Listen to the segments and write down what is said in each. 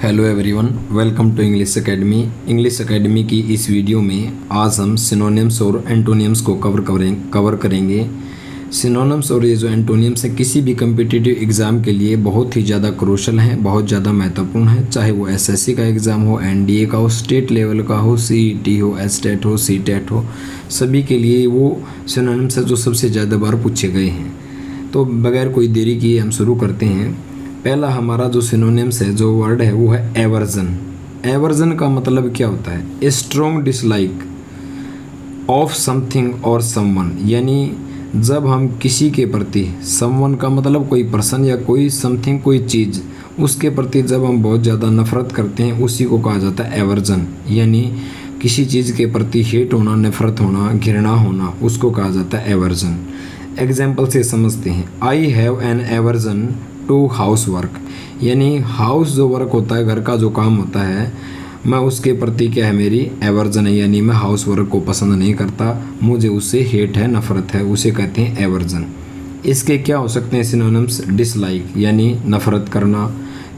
Hello everyone, welcome to English Academy. English Academy की इस video में आज हम सिनोनिम्स और एंटोनियम्स को कवर करेंगे। सिनोनिम्स और ये जो एंटोनियम्स हैं किसी भी कम्पिटिटिव एग्ज़ाम के लिए बहुत ही ज़्यादा क्रूशल हैं, बहुत ज़्यादा महत्वपूर्ण है। चाहे वो एसएससी का एग्ज़ाम हो, एनडीए का हो, स्टेट लेवल का हो, सीईटी हो, एसटेट हो, सीटेट हो, सभी के लिए वो सिनोनिम्स है जो सबसे ज़्यादा बार पूछे गए हैं। तो बगैर कोई देरी किए हम शुरू करते हैं। पहला हमारा जो सिनोनिम्स है, जो वर्ड है, वो है एवर्जन। एवर्जन का मतलब क्या होता है? A strong dislike of something और समवन, यानी जब हम किसी के प्रति, समवन का मतलब कोई पर्सन या कोई समथिंग, कोई चीज़, उसके प्रति जब हम बहुत ज़्यादा नफरत करते हैं, उसी को कहा जाता है एवर्जन। यानी किसी चीज़ के प्रति हेट होना, नफरत होना, घृणा होना, उसको कहा जाता है एवर्जन। एग्जाम्पल से समझते हैं। I have an aversion to house work, यानी हाउस जो वर्क होता है, घर का जो काम होता है, मैं उसके प्रति क्या है, मेरी एवर्जन है, यानी मैं हाउस वर्क को पसंद नहीं करता, मुझे उससे हेट है, नफरत है, उसे कहते हैं एवर्जन। इसके क्या हो सकते हैं सिनोनिम्स? डिसलाइक यानी नफरत करना,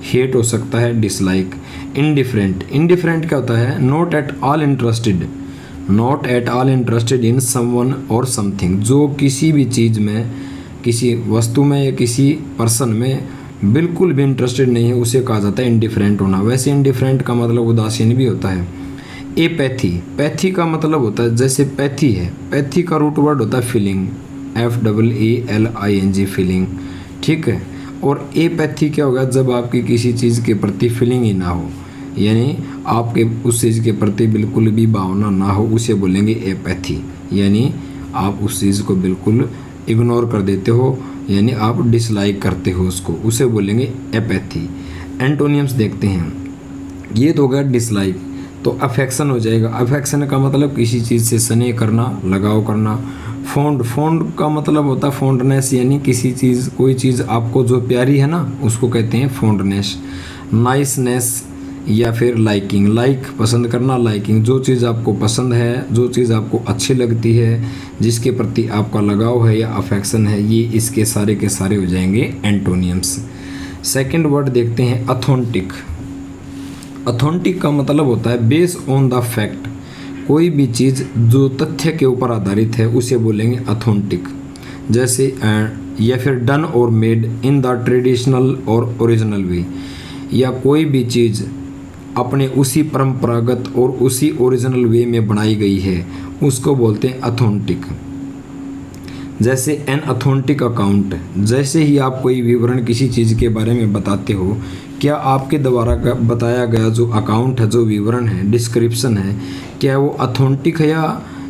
हेट हो सकता है, डिसलाइक। इनडिफरेंट, इनडिफरेंट क्या होता है? Not at all interested, not at all interested in someone और समथिंग, जो किसी भी चीज़ में, किसी वस्तु में या किसी पर्सन में बिल्कुल भी इंटरेस्टेड नहीं है, उसे कहा जाता है इंडिफरेंट होना। वैसे इंडिफरेंट का मतलब उदासीन भी होता है। एपैथी, पैथी का मतलब होता है, जैसे पैथी है, पैथी का रूट वर्ड होता है फीलिंग, FEELING, फीलिंग, ठीक है। और एपैथी क्या होगा? जब आपकी किसी चीज़ के प्रति फीलिंग ही ना हो, यानी आपके उस चीज़ के प्रति बिल्कुल भी भावना ना हो, उसे बोलेंगे एपैथी। यानी आप उस चीज़ को बिल्कुल इग्नोर कर देते हो, यानी आप डिसलाइक करते हो उसको, उसे बोलेंगे एपैथी। एंटोनियम्स देखते हैं। ये तो हो गया डिसलाइक। तो अफेक्शन हो जाएगा। अफेक्शन का मतलब किसी चीज़ से स्नेह करना, लगाव करना। फॉन्ड, फॉन्ड का मतलब होता है फॉन्डनेस, यानी किसी चीज़, कोई चीज़ आपको जो प्यारी है ना, उसको कहते हैं फॉन्डनेस। नाइसनेस या फिर लाइकिंग, लाइक पसंद करना, लाइकिंग जो चीज़ आपको पसंद है, जो चीज़ आपको अच्छी लगती है, जिसके प्रति आपका लगाव है या अफेक्शन है, ये इसके सारे के सारे हो जाएंगे एंटोनियम्स। सेकंड वर्ड देखते हैं अथेंटिक। अथेंटिक का मतलब होता है बेस ऑन द फैक्ट, कोई भी चीज़ जो तथ्य के ऊपर आधारित है, उसे बोलेंगे अथेंटिक। जैसे या फिर डन और मेड इन द ट्रेडिशनल और ओरिजिनल वे, या कोई भी चीज़ अपने उसी परंपरागत और उसी ओरिजिनल वे में बनाई गई है, उसको बोलते हैं अथेंटिक। जैसे एन अथेंटिक अकाउंट, जैसे ही आप कोई विवरण किसी चीज़ के बारे में बताते हो, क्या आपके द्वारा बताया गया जो अकाउंट है, जो विवरण है, डिस्क्रिप्शन है, क्या वो अथेंटिक है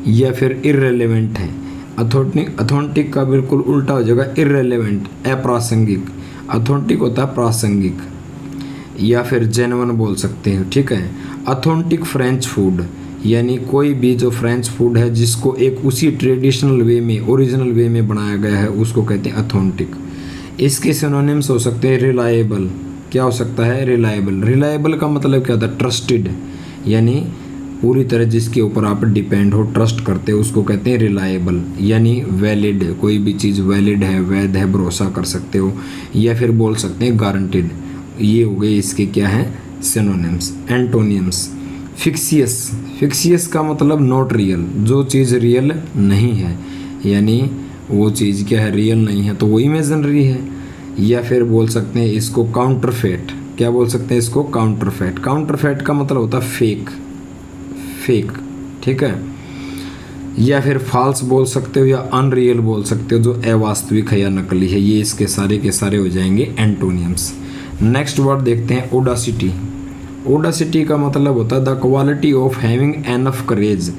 या फिर इररेलेवेंट है? अथेंटिक का बिल्कुल उल्टा हो जाएगा इररेलेवेंट, अप्रासंगिक। अथेंटिक होता है प्रासंगिक या फिर जेन्युइन बोल सकते हैं, ठीक है। अथेंटिक फ्रेंच फूड, यानी कोई भी जो फ्रेंच फूड है जिसको एक उसी ट्रेडिशनल वे में, ओरिजिनल वे में बनाया गया है, उसको कहते हैं अथेंटिक। इसके सिनोनिम्स हो सकते हैं रिलायबल। क्या हो सकता है? रिलायबल। रिलायबल का मतलब क्या होता है? ट्रस्टेड, यानी पूरी तरह जिसके ऊपर आप डिपेंड हो, ट्रस्ट करते हो, उसको कहते हैं रिलायबल। यानी वैलिड, कोई भी चीज़ वैलिड है, वैध है, भरोसा कर सकते हो। या फिर बोल सकते हैं गारंटेड। ये हो गए इसके क्या हैं? सिनोनिम्स। एंटोनियम्स। फिक्सियस, फिक्सियस का मतलब नॉट रियल, जो चीज़ रियल नहीं है, यानी वो चीज़ क्या है? रियल नहीं है, तो वो इमेजिनरी है। या फिर बोल सकते हैं इसको काउंटरफेट। क्या बोल सकते हैं इसको? काउंटरफेट। काउंटरफेट का मतलब होता है फेक, फेक, ठीक है। या फिर फॉल्स बोल सकते हो या अनरियल बोल सकते हो, जो अवास्तविक है या नकली है। ये इसके सारे के सारे हो जाएंगे एंटोनियम्स। नेक्स्ट वर्ड देखते हैं ओडासिटी। ओडासिटी का मतलब होता है the quality of having enough courage,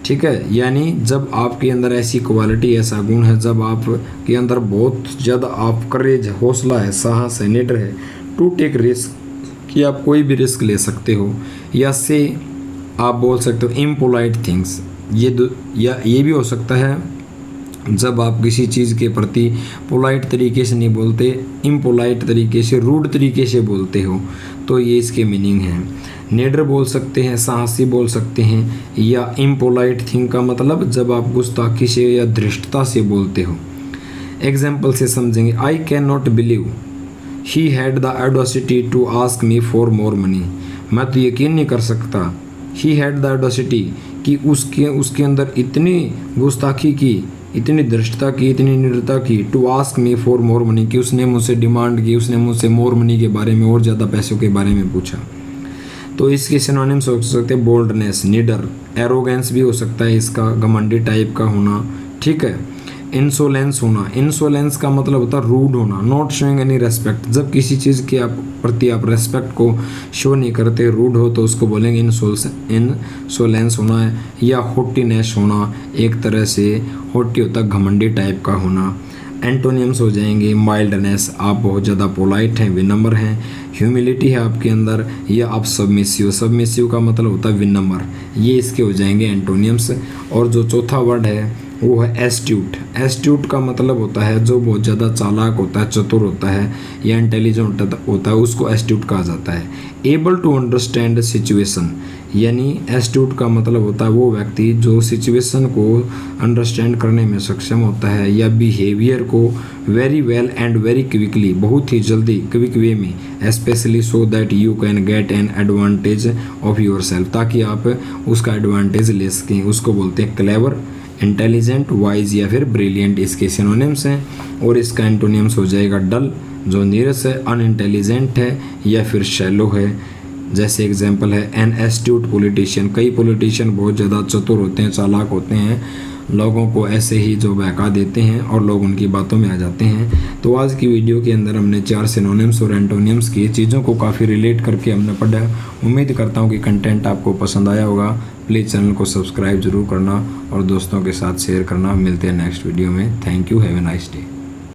ठीक है। यानी जब आपके अंदर ऐसी क्वालिटी, ऐसा गुण है, जब आपके अंदर बहुत ज़्यादा आप करेज, हौसला है, साहस है, निडर है, टू टेक रिस्क, कि आप कोई भी रिस्क ले सकते हो। या से आप बोल सकते हो इम्पोलाइट थिंग्स, ये भी हो सकता है जब आप किसी चीज़ के प्रति पोलाइट तरीके से नहीं बोलते, इम्पोलाइट तरीके से, रूड तरीके से बोलते हो, तो ये इसके मीनिंग हैं। निडर बोल सकते हैं, साहसी बोल सकते हैं। या इम्पोलाइट थिंग का मतलब जब आप गुस्ताखी से या धृष्टता से बोलते हो। एग्जाम्पल से समझेंगे। I can not believe, he had the audacity to ask me for more money. मैं तो यकीन नहीं कर सकता, ही हैड द ऑडेसिटी कि उसके अंदर इतनी गुस्ताखी की, इतनी धृष्टता की, इतनी निडरता की, to ask me for more money कि उसने मुझसे डिमांड की, उसने मुझसे मोर मनी के बारे में, और ज़्यादा पैसों के बारे में पूछा। तो इसके सिनोनिम्स हो सकते हैं बोल्डनेस, निडर, एरोगेंस भी हो सकता है इसका, घमंडी टाइप का होना, ठीक है। इंसोलेंस होना, इंसोलेंस का मतलब होता है रूड होना, नॉट शोइंग एनी रेस्पेक्ट। जब किसी चीज़ के प्रति आप रेस्पेक्ट को शो नहीं करते, रूड हो, तो उसको बोलेंगे इंसोलेंस होना है। या होटीनेस होना, एक तरह से होटी होता है घमंडी टाइप का होना। एंटोनियम्स हो जाएंगे माइल्डनेस, आप बहुत ज़्यादा पोलाइट हैं, विनम्र हैं। ह्यूमिलिटी है आपके अंदर, या आप सबमिसिव, सबमिसिव का मतलब होता है विनम्र। ये इसके हो जाएंगे एंटोनियम्स। और जो चौथा वर्ड है वो है एस्ट्यूट। एस्ट्यूट का मतलब होता है जो बहुत ज़्यादा चालाक होता है, चतुर होता है, या इंटेलिजेंट होता है, उसको एस्ट्यूट कहा जाता है। एबल टू अंडरस्टैंड सिचुएशन, यानी एस्ट्यूट का मतलब होता है वो व्यक्ति जो सिचुएशन को अंडरस्टैंड करने में सक्षम होता है, या बिहेवियर को very well and very quickly, बहुत ही जल्दी, क्विक वे में, specially so that you can get an advantage of your self, ताकि आप उसका एडवांटेज ले सकें। उसको बोलते हैं क्लेवर, इंटेलिजेंट, वाइज या फिर ब्रिलियंट, इसके सिनोनिम्स हैं। और इसका एंटोनियम्स हो जाएगा डल, जो नीरस है, अनइंटेलिजेंट है, या फिर शैलो है। जैसे एग्जांपल है एन एस्ट्यूट पॉलिटिशियन। कई पॉलिटिशियन बहुत ज़्यादा चतुर होते हैं, चालाक होते हैं, लोगों को ऐसे ही जो बहका देते हैं और लोग उनकी बातों में आ जाते हैं। तो आज की वीडियो के अंदर हमने 4 सिनोनिम्स और एंटोनियम्स की चीज़ों को काफ़ी रिलेट करके हमने पढ़ा। उम्मीद करता हूँ कि कंटेंट आपको पसंद आया होगा। प्लीज़ चैनल को सब्सक्राइब जरूर करना और दोस्तों के साथ शेयर करना। मिलते हैं नेक्स्ट वीडियो में। Thank you, have a nice day.